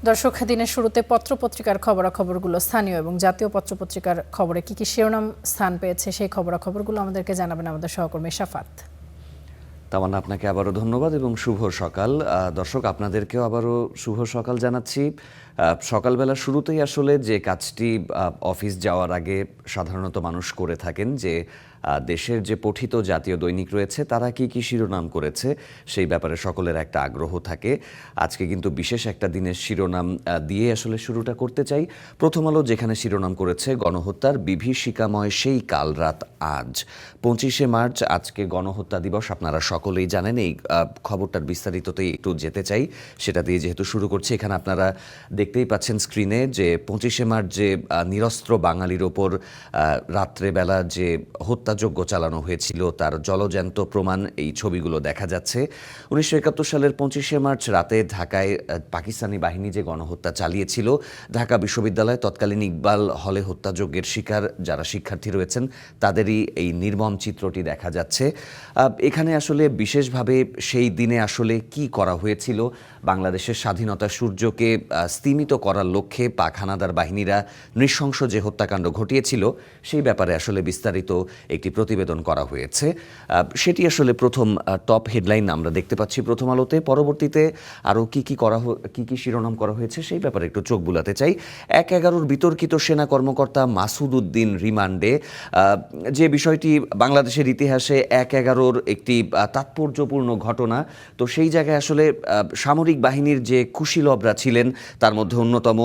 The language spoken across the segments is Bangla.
দর্শক, দিনের শুরুতে পত্রপত্রিকার খবরাখবরগুলো স্থানীয় এবং জাতীয় পত্রপত্রিকার খবরে কি কি শিরোনাম স্থান পেয়েছে সেই খবরাখবরগুলো আমাদেরকে জানাবেন আমাদের সহকর্মী শাফাত। তামান্না, আপনাকে আবারও ধন্যবাদ এবং শুভ সকাল। দর্শক, আপনাদেরকেও আবারও শুভ সকাল জানাচ্ছি। সকালবেলা শুরুতেই আসলে যে কাজটি অফিস যাওয়ার আগে সাধারণত মানুষ করে থাকেন, যে দেশের যে পঠিত জাতীয় দৈনিক রয়েছে তারা কি কি শিরোনাম করেছে সেই ব্যাপারে সকলের একটা আগ্রহ থাকে। আজকে কিন্তু বিশেষ একটা দিনের শিরোনাম দিয়ে আসলে শুরুটা করতে চাই। প্রথম আলো যেখানে শিরোনাম করেছে গণহত্যার বিভীষিকাময় সেই কাল রাত আজ। 25শে মার্চ আজকে গণহত্যা দিবস, আপনারা সকলেই জানেন। এই খবরটার বিস্তারিততেই একটু যেতে চাই, সেটা দিয়ে যেহেতু শুরু করছি। এখানে আপনারা দেখতেই পাচ্ছেন স্ক্রিনে যে 25শে মার্চ যে নিরস্ত্র বাঙালির ওপর রাত্রেবেলা যে হত্যাযজ্ঞ চালানো হয়েছিল তার জলজ্যান্ত প্রমাণ এই ছবিগুলো দেখা যাচ্ছে। 1971 সালের 25শে মার্চ রাতে ঢাকায় পাকিস্তানি বাহিনী যে গণহত্যা চালিয়েছিল, ঢাকা বিশ্ববিদ্যালয়ে তৎকালীন ইকবাল হলে হত্যাযজ্ঞের শিকার যারা শিক্ষার্থী রয়েছেন তাদেরই এই নির্মম চিত্রটি দেখা যাচ্ছে। এখানে আসলে বিশেষভাবে সেই দিনে আসলে কি করা হয়েছিল, বাংলাদেশের স্বাধীনতা সূর্যকে স্তিমিত করার লক্ষ্যে পাক হানাদার বাহিনীরা নৃশংস যে হত্যাকাণ্ড ঘটিয়েছিল সেই ব্যাপারে আসলে বিস্তারিত একটি প্রতিবেদন করা হয়েছে। সেটি আসলে প্রথম টপ হেডলাইন আমরা দেখতে পাচ্ছি প্রথম আলোতে। পরবর্তীতে আরও কি কি শিরোনাম করা হয়েছে সেই ব্যাপারে একটু চোখ বুলাতে চাই। 1/11 বিতর্কিত সেনা কর্মকর্তা মাসুদ উদ্দিন রিমান্ডে। যে বিষয়টি বাংলাদেশের ইতিহাসে 1/11 একটি তাৎপর্যপূর্ণ ঘটনা, তো সেই জায়গায় আসলে সামরিক বাহিনীর যে কুশীলবরা ছিলেন তার মধ্যে অন্যতম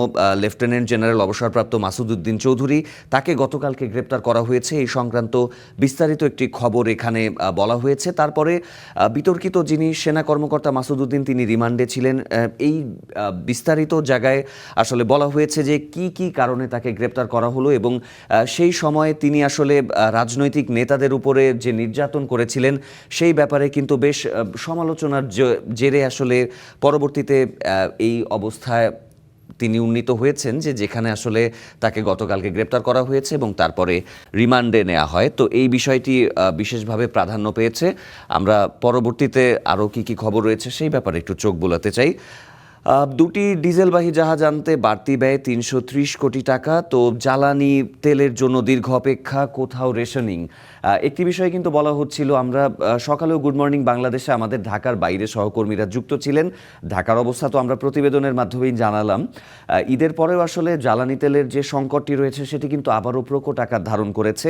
লেফটেন্যান্ট জেনারেল অবসরপ্রাপ্ত মাসুদ উদ্দিন চৌধুরী, তাকে গতকালকে গ্রেপ্তার করা হয়েছে। এই সংক্রান্ত বিস্তারিত একটি খবর এখানে বলা হয়েছে। তারপরে বিতর্কিত যিনি সেনা কর্মকর্তা মাসুদ উদ্দিন, তিনি রিমান্ডে ছিলেন। এই বিস্তারিত জায়গায় আসলে বলা হয়েছে যে কি কি কারণে তাকে গ্রেপ্তার করা হলো এবং সেই সময়ে তিনি আসলে রাজনৈতিক নেতাদের উপরে যে নির্যাতন করেছিলেন সেই ব্যাপারে কিন্তু বেশ সমালোচনার জেরে আসলে পরবর্তীতে এই অবস্থায় তিনি উন্নীত হয়েছেন যে যেখানে আসলে তাকে গতকালকে গ্রেপ্তার করা হয়েছে এবং তারপরে রিমান্ডে নেওয়া হয়। তো এই বিষয়টি বিশেষভাবে প্রাধান্য পেয়েছে। আমরা পরবর্তীতে আরও কি কি খবর রয়েছে সেই ব্যাপারে একটু চোখ বোলাতে চাই। দুটি ডিজেলবাহী জাহাজ আনতে বাড়তি ব্যয় 330 কোটি টাকা। তো জ্বালানি তেলের জন্য দীর্ঘ অপেক্ষা, কোথাও রেশনিং। একটি বিষয় কিন্তু বলা হচ্ছিল, আমরা সকালেও গুড মর্নিং বাংলাদেশে আমাদের ঢাকার বাইরে সহকর্মীরা যুক্ত ছিলেন। ঢাকার অবস্থা তো আমরা প্রতিবেদনের মাধ্যমেই জানালাম। ঈদের পরেও আসলে জ্বালানি তেলের যে সংকটটি রয়েছে সেটি কিন্তু আবারও প্রকট আকার ধারণ করেছে।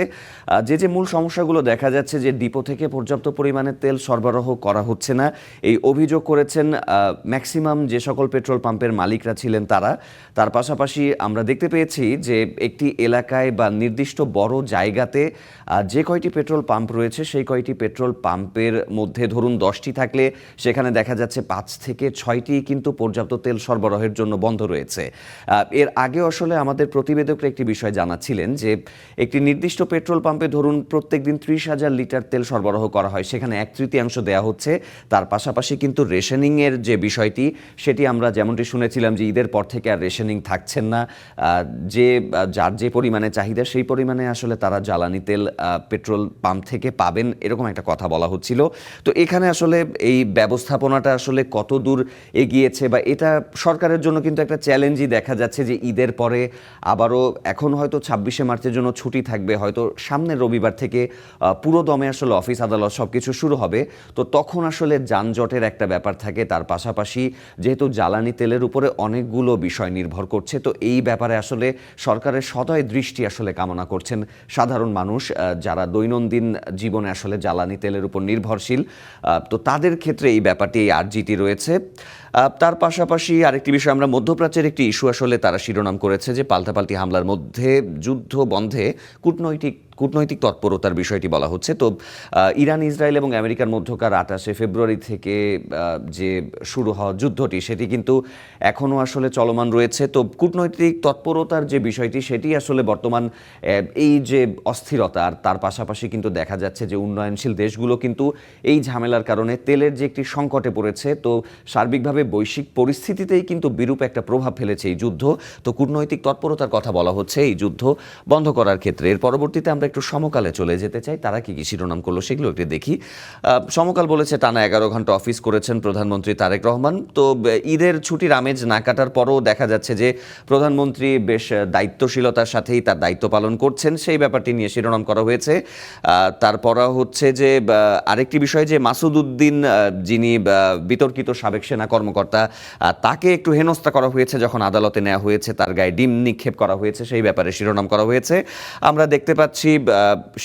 যে মূল সমস্যাগুলো দেখা যাচ্ছে, যে ডিপো থেকে পর্যাপ্ত পরিমাণে তেল সরবরাহ করা হচ্ছে না, এই অভিযোগ করেছেন ম্যাক্সিমাম যে সকল পেট্রোল পাম্পের মালিকরা ছিলেন তারা। তার পাশাপাশি আমরা দেখতে পেয়েছি যে একটি এলাকায় বা নির্দিষ্ট বড় জায়গাতে যে কয়টি পেট্রোল পাম্প রয়েছে সেই কয়টি পেট্রোল পাম্পের মধ্যে ধরুন 10টি থাকলে সেখানে দেখা যাচ্ছে 5 থেকে 6টি কিন্তু পর্যাপ্ত তেল সরবরাহের জন্য বন্ধ রয়েছে। এর আগে আসলে আমাদের প্রতিবেদকরা একটি বিষয় জানাচ্ছিলেন যে একটি নির্দিষ্ট পেট্রোল পাম্পে ধরুন প্রত্যেক দিন 30,000 লিটার তেল সরবরাহ করা হয়, সেখানে 1/3 দেওয়া হচ্ছে। তার পাশাপাশি কিন্তু রেশনিংয়ের যে বিষয়টি সেটি আমরা যেমনটি শুনেছিলাম যে ঈদের পর থেকে আর রেশনিং থাকছেন না। যে যার যে পরিমাণে চাহিদা সেই পরিমাণে আসলে তারা জ্বালানি তেল পেট্রোল পাম্প থেকে পাবেন, এরকম একটা কথা বলা হচ্ছিল। তো এখানে আসলে এই ব্যবস্থাপনাটা আসলে কত দূর এগিয়েছে, বা এটা সরকারের জন্য কিন্তু একটা চ্যালেঞ্জই দেখা যাচ্ছে যে ঈদের পরে আবারও, এখন হয়তো 26শে মার্চের জন্য ছুটি থাকবে, হয়তো সামনের রবিবার থেকে পুরো দমে আসলে অফিস আদালত সব কিছু শুরু হবে। তো তখন আসলে যানজটের একটা ব্যাপার থাকে। তার পাশাপাশি যেহেতু জ্বালানি তেলের উপরে অনেকগুলো বিষয় নির্ভর করছে, তো এই ব্যাপারে আসলে সরকারের সদয় দৃষ্টি আসলে কামনা করছেন সাধারণ মানুষ যারা দৈনন্দিন জীবনে আসলে জ্বালানি তেলের উপর নির্ভরশীল। তো তাদের ক্ষেত্রে এই ব্যাপারটি, এই আর্জিটি রয়েছে। তার পাশাপাশি আরেকটি বিষয়, আমরা মধ্যপ্রাচ্যের একটি ইস্যু আসলে তারা শিরোনাম করেছে যে পাল্টাপাল্টি হামলার মধ্যে যুদ্ধ বন্ধে কূটনৈতিক তৎপরতার বিষয়টি বলা হচ্ছে। তো ইরান, ইসরায়েল এবং আমেরিকার মধ্যকার 28শে ফেব্রুয়ারি থেকে যে শুরু হওয়া যুদ্ধটি সেটি কিন্তু এখনও আসলে চলমান রয়েছে। তো কূটনৈতিক তৎপরতার যে বিষয়টি সেটি আসলে বর্তমান এই যে অস্থিরতা, আর তার পাশাপাশি কিন্তু দেখা যাচ্ছে যে উন্নয়নশীল দেশগুলো কিন্তু এই ঝামেলার কারণে তেলের যে একটি সংকটে পড়েছে। তো সার্বিকভাবে স্বাভাবিকভাবে বৈশ্বিক পরিস্থিতিতেই কিন্তু বিরূপ একটা প্রভাব ফেলেছে এই যুদ্ধ। তো কূটনৈতিক তৎপরতার কথা বলা হচ্ছে এই যুদ্ধ বন্ধ করার ক্ষেত্রে। এর পরবর্তীতে আমরা একটু সমকালে চলে যেতে চাই, তারা কি কি শিরোনাম করলো সেগুলো একটু দেখি। সমকাল বলেছে টানা 11 ঘন্টা অফিস করেছেন প্রধানমন্ত্রী তারেক রহমান। তো ঈদের ছুটির আমেজ না কাটার পরও দেখা যাচ্ছে যে প্রধানমন্ত্রী বেশ দায়িত্বশীলতার সাথেই তার দায়িত্ব পালন করছেন, সেই ব্যাপারটি নিয়ে শিরোনাম করা হয়েছে। তারপর হচ্ছে যে আরেকটি বিষয় যে মাসুদ উদ্দিন, যিনি বিতর্কিত সাবেক সেনা কর্মকর্তা, তাকে একটু হেনস্থা করা হয়েছে যখন আদালতে নেওয়া হয়েছে, তার গায়ে ডিম নিক্ষেপ করা হয়েছে, সেই ব্যাপারে শিরোনাম করা হয়েছে। আমরা দেখতে পাচ্ছি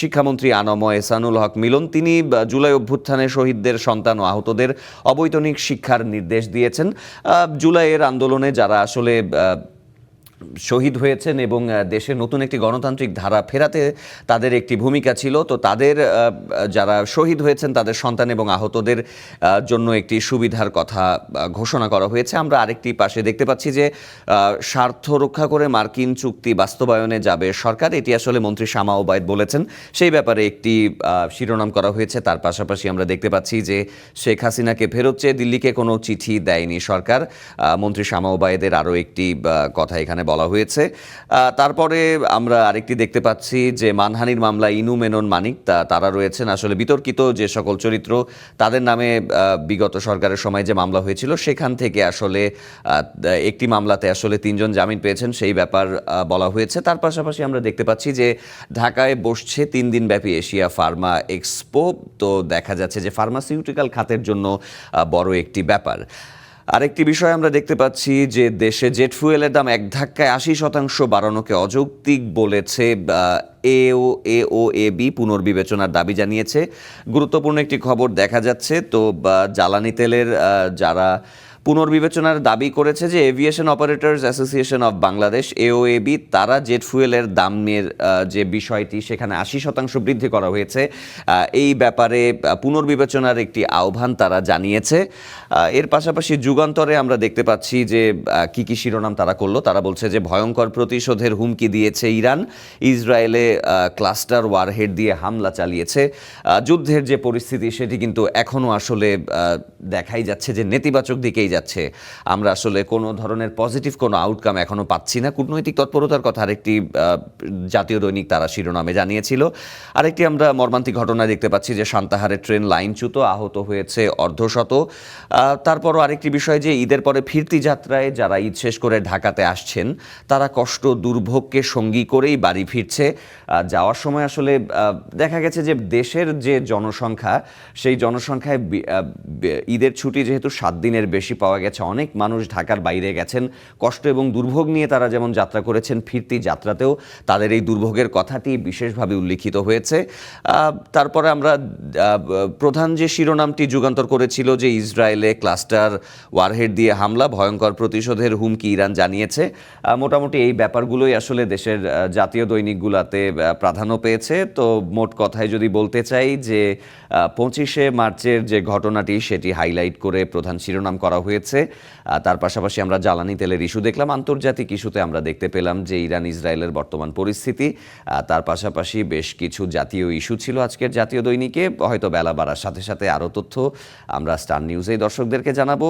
শিক্ষামন্ত্রী আনম এহসানুল হক মিলন, তিনি জুলাই অভ্যুত্থানে শহীদদের সন্তান ও আহতদের অবৈতনিক শিক্ষার নির্দেশ দিয়েছেন। জুলাইয়ের আন্দোলনে যারা আসলে শহীদ হয়েছেন এবং দেশে নতুন একটি গণতান্ত্রিক ধারা ফেরাতে তাদের একটি ভূমিকা ছিল, তো তাদের যারা শহীদ হয়েছেন তাদের সন্তান এবং আহতদের জন্য একটি সুবিধার কথা ঘোষণা করা হয়েছে। আমরা আরেকটি পাশে দেখতে পাচ্ছি যে স্বার্থ রক্ষা করে মার্কিন চুক্তি বাস্তবায়নে যাবে সরকার, এটি আসলে মন্ত্রী শামা ওবায়েদ বলেছেন, সেই ব্যাপারে একটি শিরোনাম করা হয়েছে। তার পাশাপাশি আমরা দেখতে পাচ্ছি যে শেখ হাসিনাকে ফেরত চেয়ে দিল্লিকে কোনো চিঠি দেয়নি সরকার, মন্ত্রী শামা ওবায়েদের আরও একটি কথা এখানে বলা হয়েছে। তারপরে আমরা আরেকটি দেখতে পাচ্ছি যে মানহানির মামলায় ইনু মেনন মানিক তারা রয়েছেন আসলে বিতর্কিত যে সকল চরিত্র, তাদের নামে বিগত সরকারের সময় যে মামলা হয়েছিল সেখান থেকে আসলে একটি মামলাতে আসলে 3 জন জামিন পেয়েছেন, সেই ব্যাপার বলা হয়েছে। তার পাশাপাশি আমরা দেখতে পাচ্ছি যে ঢাকায় বসছে 3 দিন ব্যাপী এশিয়া ফার্মা এক্সপো, তো দেখা যাচ্ছে যে ফার্মাসিউটিক্যাল খাতের জন্য বড় একটি ব্যাপার। আরেকটি বিষয় আমরা দেখতে পাচ্ছি যে দেশে জেট ফুয়েলের দাম এক ধাক্কায় 80% বাড়ানোকে অযৌক্তিক বলেছে এওএবি, পুনর্বিবেচনার দাবি জানিয়েছে। গুরুত্বপূর্ণ একটি খবর দেখা যাচ্ছে। তো জ্বালানি তেলের যারা পুনর্বিবেচনার দাবি করেছে যে aviation operators association of Bangladesh AOAB, তারা জেট ফুয়েলের দামের যে বিষয়টি সেখানে 80% বৃদ্ধি করা হয়েছে, এই ব্যাপারে পুনর্বিবেচনার একটি আহ্বান তারা জানিয়েছে। এর পাশাপাশি যুগান্তরে আমরা দেখতে পাচ্ছি যে কি কি শিরোনাম তারা করলো। তারা বলছে যে ভয়ঙ্কর প্রতিশোধের হুমকি দিয়েছে ইরান, ইসরায়েলে ক্লাস্টার ওয়ারহেড দিয়ে হামলা চালিয়েছে। যুদ্ধের যে পরিস্থিতি সেটি কিন্তু এখনও আসলে দেখাই যাচ্ছে যে নেতিবাচক দিকেই যাচ্ছে। আমরা আসলে কোনো ধরনের পজিটিভ কোনো আউটকাম এখনো পাচ্ছি না। কূটনৈতিক তৎপরতার কথা আরেকটি জাতীয় দৈনিক তারা শিরোনামে জানিয়েছিল। আরেকটি আমরা মর্মান্তিক ঘটনা দেখতে পাচ্ছি যে সান্তাহারের ট্রেন লাইনচ্যুত, আহত হয়েছে অর্ধশত। তারপরও আরেকটি বিষয় যে ঈদের পরে ফিরতি যাত্রায় যারা ঈদ শেষ করে ঢাকাতে আসছেন তারা কষ্ট দুর্ভোগকে সঙ্গী করেই বাড়ি ফিরছে। যাওয়ার সময় আসলে দেখা গেছে যে দেশের যে জনসংখ্যা, সেই জনসংখ্যায় ঈদের ছুটি যেহেতু 7 দিনের বেশি পাওয়া গেছে, অনেক মানুষ ঢাকার বাইরে গেছেন, কষ্ট এবং দুর্ভোগ নিয়ে তারা যেমন যাত্রা করেছেন, ফিরতি যাত্রাতেও তাদের এই দুর্ভোগের কথাটি বিশেষভাবে উল্লিখিত হয়েছে। তারপরে আমরা প্রধান যে শিরোনামটি যুগান্তর করেছিল যে ইসরায়েলে ক্লাস্টার ওয়ারহেড দিয়ে হামলা, ভয়ঙ্কর প্রতিশোধের হুমকি ইরান জানিয়েছে, মোটামুটি এই ব্যাপারগুলোই আসলে দেশের জাতীয় দৈনিকগুলোতে প্রাধান্য পেয়েছে। তো মোট কথায় যদি বলতে চাই যে 25শে মার্চের যে ঘটনাটি সেটি হাইলাইট করে প্রধান শিরোনাম করা হয়েছে। তার পাশাপাশি আমরা জ্বালানি তেলের ইস্যু দেখলাম, আন্তর্জাতিক ইস্যুতে আমরা দেখতে পেলাম যে ইরান ইসরায়েলের বর্তমান পরিস্থিতি। তার পাশাপাশি বেশ কিছু জাতীয় ইস্যু ছিল আজকের জাতীয় দৈনিকে, হয়তো বেলা বাড়ার সাথে সাথে আরও তথ্য আমরা স্টার নিউজেই দর্শকদেরকে জানাবো।